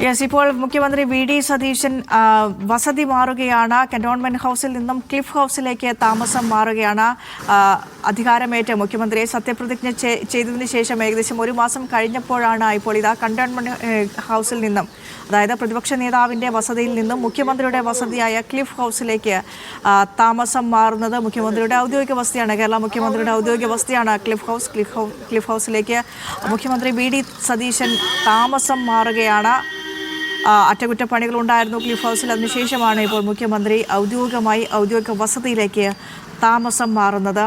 Yes, ഇപ്പോൾ മുഖ്യമന്ത്രി VD. Satheesan വസതി മാറുകയാണ്. കന്റോൺമെന്റ് ഹൗസിൽ നിന്നും ക്ലിഫ് ഹൗസിലേക്ക് താമസം മാറുകയാണ്. അധികാരമേറ്റ് മുഖ്യമന്ത്രിയെ സത്യപ്രതിജ്ഞ ചെയ്തതിനു ശേഷം ഏകദേശം ഒരു മാസം കഴിഞ്ഞപ്പോഴാണ് ഇപ്പോൾ ഇതാ കന്റോൺമെന്റ് ഹൗസിൽ നിന്നും, അതായത് പ്രതിപക്ഷ നേതാവിന്റെ വസതിയിൽ നിന്നും മുഖ്യമന്ത്രിയുടെ വസതിയായ ക്ലിഫ് ഹൗസിലേക്ക് താമസം മാറുന്നത്. മുഖ്യമന്ത്രിയുടെ ഔദ്യോഗിക വസതിയാണ്, കേരള മുഖ്യമന്ത്രിയുടെ ഔദ്യോഗിക വസതിയാണ് ക്ലിഫ് ഹൗസ്. ക്ലിഫ് ഹൗസിലേക്ക് മുഖ്യമന്ത്രി വി.ഡി. സതീശൻ താമസം മാറുകയാണ്. അറ്റകുറ്റപ്പണികൾ ഉണ്ടായിരുന്നു ക്ലിഫ് ഹൗസിൽ. അതിനുശേഷമാണ് ഇപ്പോൾ മുഖ്യമന്ത്രി ഔദ്യോഗിക വസതിയിലേക്ക് താമസം മാറുന്നത്.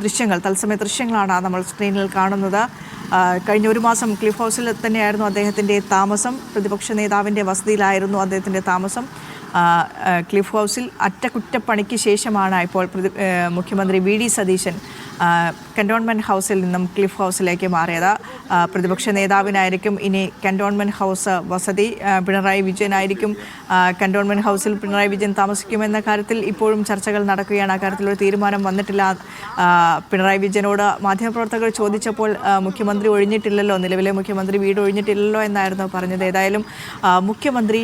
ദൃശ്യങ്ങൾ, തത്സമയ ദൃശ്യങ്ങളാണ് നമ്മൾ സ്ക്രീനിൽ കാണുന്നത്. കഴിഞ്ഞ ഒരു മാസം ക്ലിഫ് ഹൗസിൽ തന്നെയായിരുന്നു അദ്ദേഹത്തിൻ്റെ താമസം. പ്രതിപക്ഷ നേതാവിൻ്റെ വസതിയിലായിരുന്നു അദ്ദേഹത്തിൻ്റെ താമസം. ക്ലിഫ് ഹൗസിൽ അറ്റകുറ്റപ്പണിക്ക് ശേഷമാണ് ഇപ്പോൾ മുഖ്യമന്ത്രി വി.ഡി. സതീശൻ കന്റോൺമെന്റ് ഹൗസിൽ നിന്നും ക്ലിഫ് ഹൗസിലേക്ക് മാറിയത്. പ്രതിപക്ഷ നേതാവിനായിരിക്കും ഇനി കന്റോൺമെന്റ് ഹൗസ് വസതി. പിണറായി വിജയനായിരിക്കും കന്റോൺമെന്റ് ഹൗസിൽ പിണറായി വിജയൻ താമസിക്കുമെന്ന കാര്യത്തിൽ ഇപ്പോഴും ചർച്ചകൾ നടക്കുകയാണ്. അക്കാര്യത്തിലൊരു തീരുമാനം വന്നിട്ടില്ല. പിണറായി വിജയനോട് മാധ്യമപ്രവർത്തകർ ചോദിച്ചപ്പോൾ മുഖ്യമന്ത്രി ഒഴിഞ്ഞിട്ടില്ലല്ലോ, നിലവിലെ മുഖ്യമന്ത്രി വീട് ഒഴിഞ്ഞിട്ടില്ലല്ലോ എന്നായിരുന്നു പറഞ്ഞത്. ഏതായാലും മുഖ്യമന്ത്രി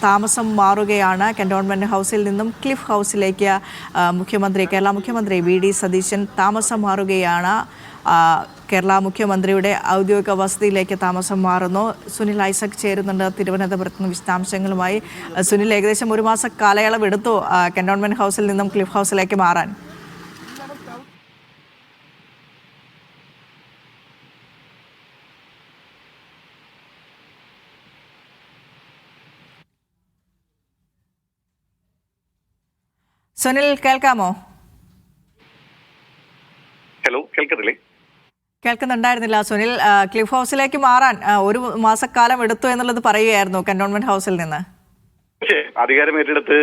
താമസം മാറുകയാണ്. കന്റോൺമെന്റ് ഹൗസിൽ നിന്നും ക്ലിഫ് ഹൗസിലേക്ക് കേരള മുഖ്യമന്ത്രി വി.ഡി. സതീശൻ താമസം മാറുകയാണ്. കേരള മുഖ്യമന്ത്രിയുടെ ഔദ്യോഗിക വസതിയിലേക്ക് താമസം മാറുന്നു. സുനിൽ ഐസക് ചേരുന്നുണ്ട് തിരുവനന്തപുരത്ത് നിന്ന് വിശദാംശങ്ങളുമായി. സുനിൽ, ഏകദേശം ഒരു മാസ കാലയളവ് എടുത്തു കന്റോൺമെന്റ് ഹൗസിൽ നിന്നും ക്ലിഫ് ഹൗസിലേക്ക് മാറാൻ. സുനിൽ, കേൾക്കാമോ? ഹലോ, കേൾക്കുന്നില്ലേ? കേൾക്കുന്നുണ്ടായിരുന്നില്ല സുനിൽ. ക്ലിഫ് ഹൗസിലേക്ക് മാറാൻ ഒരു മാസക്കാലം എടുത്തു എന്നുള്ളത് പറയുകയായിരുന്നു കന്റോൺമെന്റ് ഹൗസിൽ നിന്ന്. പക്ഷേ അധികാരം ഏറ്റെടുത്ത്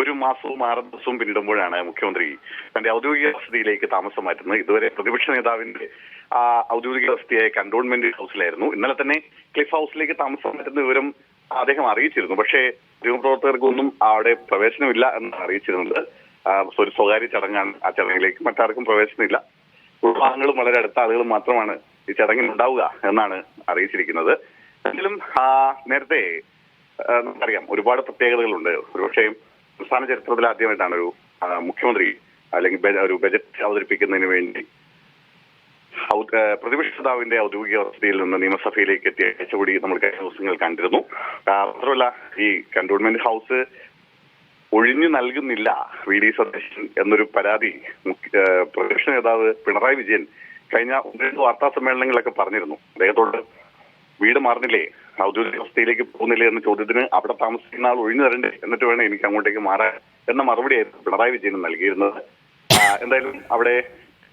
ഒരു മാസവും 6 ദിവസവും പിന്നിടുമ്പോഴാണ് മുഖ്യമന്ത്രി തന്റെ ഔദ്യോഗിക വസതിയിലേക്ക് താമസം മാറ്റുന്നത്. ഇതുവരെ പ്രതിപക്ഷ നേതാവിന്റെ ഔദ്യോഗിക വസതിയായ കന്റോൺമെന്റ് ഹൗസിലായിരുന്നു. ഇന്നലെ തന്നെ ക്ലിഫ് ഹൗസിലേക്ക് താമസം മാറ്റുന്ന വിവരം അദ്ദേഹം അറിയിച്ചിരുന്നു. പക്ഷേ മാധ്യമപ്രവർത്തകർക്കൊന്നും അവിടെ പ്രവേശനമില്ല എന്നാണ് അറിയിച്ചിരുന്നത്. ഒരു സ്വകാര്യ ചടങ്ങാണ്. ആ ചടങ്ങിലേക്ക് മറ്റാർക്കും പ്രവേശനമില്ല. കുടുംബാംഗങ്ങളും വളരെ അടുത്ത ആളുകളും മാത്രമാണ് ഈ ചടങ്ങിൽ ഉണ്ടാവുക എന്നാണ് അറിയിച്ചിരിക്കുന്നത്. എങ്കിലും നേരത്തെ നമുക്കറിയാം ഒരുപാട് പ്രത്യേകതകളുണ്ട്. ഒരുപക്ഷെ സംസ്ഥാന ചരിത്രത്തിൽ ആദ്യമായിട്ടാണ് ഒരു മുഖ്യമന്ത്രി അല്ലെങ്കിൽ ഒരു ബജറ്റ് അവതരിപ്പിക്കുന്നതിന് വേണ്ടി പ്രതിപക്ഷ നേതാവിന്റെ ഔദ്യോഗിക വസതിയിൽ നിന്ന് നിയമസഭയിലേക്ക് എത്തിയ കാഴ്ച കൂടി നമ്മൾ കഴിഞ്ഞ ദിവസങ്ങൾ കണ്ടിരുന്നു. മാത്രമല്ല, ഈ കന്റോൺമെന്റ് ഹൗസ് ഒഴിഞ്ഞു നൽകുന്നില്ല വി.ഡി. സതീശൻ എന്നൊരു പരാതി പ്രതിപക്ഷ നേതാവ് പിണറായി വിജയൻ കഴിഞ്ഞ 1-2 വാർത്താ സമ്മേളനങ്ങളിലൊക്കെ പറഞ്ഞിരുന്നു. അദ്ദേഹത്തോട് വീട് മാറുന്നില്ലേ, ഔദ്യോഗിക വസതിയിലേക്ക് പോകുന്നില്ലേ എന്ന ചോദ്യത്തിന് അവിടെ താമസിക്കുന്ന ആൾ ഒഴിഞ്ഞു തരണ്ടേ, എന്നിട്ട് വേണം എനിക്ക് അങ്ങോട്ടേക്ക് മാറാൻ എന്ന മറുപടിയായിരുന്നു പിണറായി വിജയന് നൽകിയിരുന്നത്. എന്തായാലും അവിടെ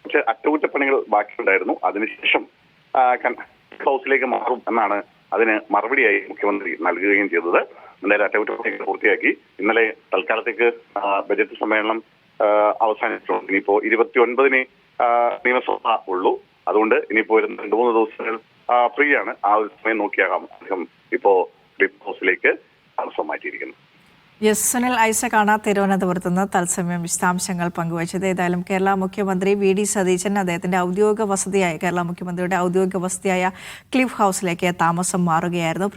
പക്ഷെ അറ്റകുറ്റപ്പണികൾ ബാക്കിയുണ്ടായിരുന്നു. അതിനുശേഷം ഹൗസിലേക്ക് മാറും എന്നാണ് അതിന് മറുപടിയായി മുഖ്യമന്ത്രി നൽകുകയും ചെയ്തത്. എന്തായാലും അറ്റകുറ്റപ്പണികൾ പൂർത്തിയാക്കി. ഇന്നലെ തൽക്കാലത്തേക്ക് ബജറ്റ് സമ്മേളനം അവസാനിച്ചിട്ടുണ്ട്. ഇനിയിപ്പോ 29-ന് നിയമസഭ ഉള്ളൂ. അതുകൊണ്ട് ഇനിയിപ്പോ 2-3 ദിവസങ്ങൾ ഫ്രീ ആണ്. ആ ഒരു സമയം നോക്കിയാകാം അദ്ദേഹം ഇപ്പോ ക്ലിഫ് ഹൗസിലേക്ക് താമസം മാറ്റിയിരിക്കുന്നത്. യെസ്, സുനിൽ ഐസക്കാണ് തിരുവനന്തപുരത്ത് നിന്ന് തത്സമയം വിശദാംശങ്ങൾ പങ്കുവച്ചത്. ഏതായാലും കേരള മുഖ്യമന്ത്രി വി.ഡി. സതീശൻ അദ്ദേഹത്തിന്റെ കേരള മുഖ്യമന്ത്രിയുടെ ഔദ്യോഗിക വസതിയായ ക്ലിഫ് ഹൗസിലേക്ക് താമസം മാറുകയായിരുന്നു.